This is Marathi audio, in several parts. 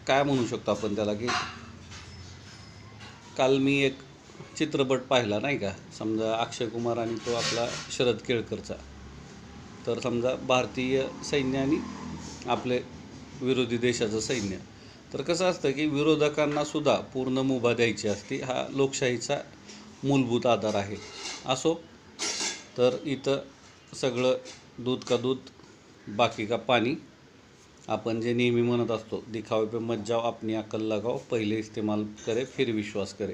काय म्हणू शकतो आपण त्याला, की काल मी एक चित्रपट पाहिला नाही का, समजा अक्षय कुमार आणि तो आपला शरद केळकरचा. तर समजा भारतीय सैन्य आणि आपले विरोधी देशाचं सैन्य. तर कसं असतं की विरोधकांना सुद्धा पूर्ण मुभा द्यायची असते, हा लोकशाहीचा मूलभूत आधार आहे. असो, तर इथं सगळं दूध का दूध बाकी का पाणी. आपण जे नेहमी म्हणत असतो, दिखावे पे मत जाओ, अपनी अक्ल लगाओ, पहिले इस्तेमाल करे फिर विश्वास करे.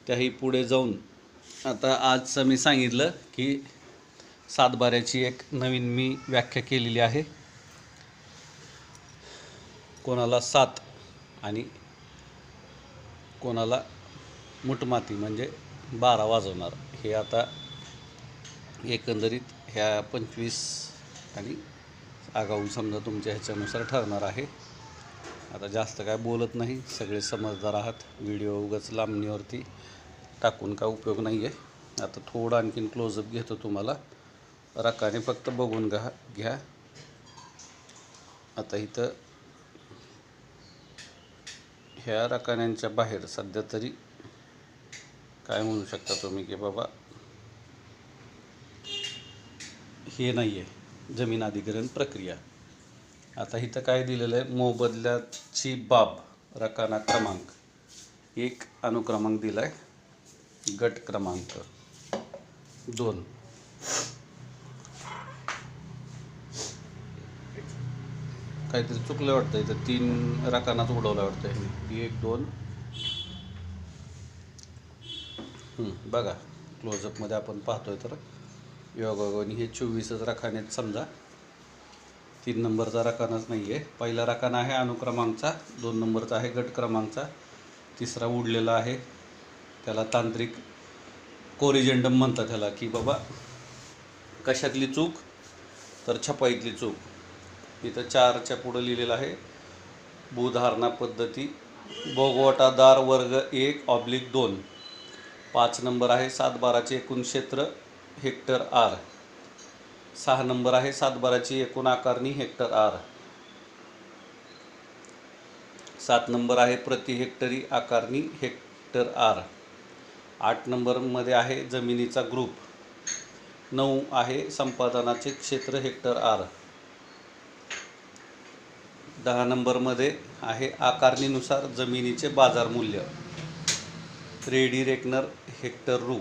त्याही पुढे जाऊन आता आजचं मी सांगितलं की सातबाऱ्याची एक नवीन मी व्याख्या केलेली आहे. कोणाला सात आणि कोणाला मुठमाती म्हणजे 12 वाजवणार, हे आता एकंदरीत ह्या 25 आणि आगाऊ समजा तुमच्या ह्याच्यानुसार ठरणार आहे. आता जास्त काय बोलत नाही, सगळे समजदार आहात. व्हिडिओ उगाच लांबणीवरती टाकून काय उपयोग नाही आहे. आता थोडं आणखीन क्लोजअप घेतो तुम्हाला, रकाने फक्त बघून घ्या. आता इथं ह्या रकान्यांच्या बाहेर सध्या तरी काय म्हणू शकता तुम्ही की बाबा हे नाही आहे जमीन अधिग्रहण प्रक्रिया. आता इथं काय दिलेलं आहे, मोबदल्याची बाब रकाना क्रमांक 1 अनुक्रमांक दिला आहे, गट क्रमांक 2. काहीतरी चुकलं वाटतं, इथं 3 रकानाच उडवलं वाटतं. 1 2 बघा क्लोजअपमध्ये आपण पाहतोय तर योगायोगाने हे 24च रकाने आहेत. समजा 3 नंबरचा रकानाच नाही आहे. पहिला रकाना आहे अनुक्रमांकचा, 2 नंबरचा आहे गट क्रमांकचा, तिसरा उडलेला आहे. त्याला तांत्रिक कोरिजेंडम म्हणतात त्याला, की बाबा कशातली चूक, तर छपाईतली चूक. इथं 4च्या पुढं लिहिलेलं आहे भूधारणा पद्धती भोगवटादार वर्ग 1/2. 5 नंबर आहे 7/12चे एकूण क्षेत्र हेक्टर आर. 6 नंबर आहे 7/12ची एकूण आकारणी हेक्टर आर. 7 नंबर आहे प्रति हेक्टरी आकारणी हेक्टर आर. 8 नंबरमध्ये आहे जमिनीचा ग्रुप. 9 आहे संपादनाचे क्षेत्र हेक्टर आर. 10 नंबरमध्ये आहे आकारणीनुसार जमिनीचे बाजार मूल्य रेडी रेकनर हेक्टर रू.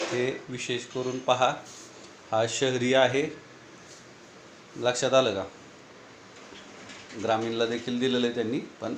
हे विशेष करून पहा, हा शहरी आहे, लक्षात आलं का. ग्रामीणला देखील दिलेलं आहे त्यांनी, पण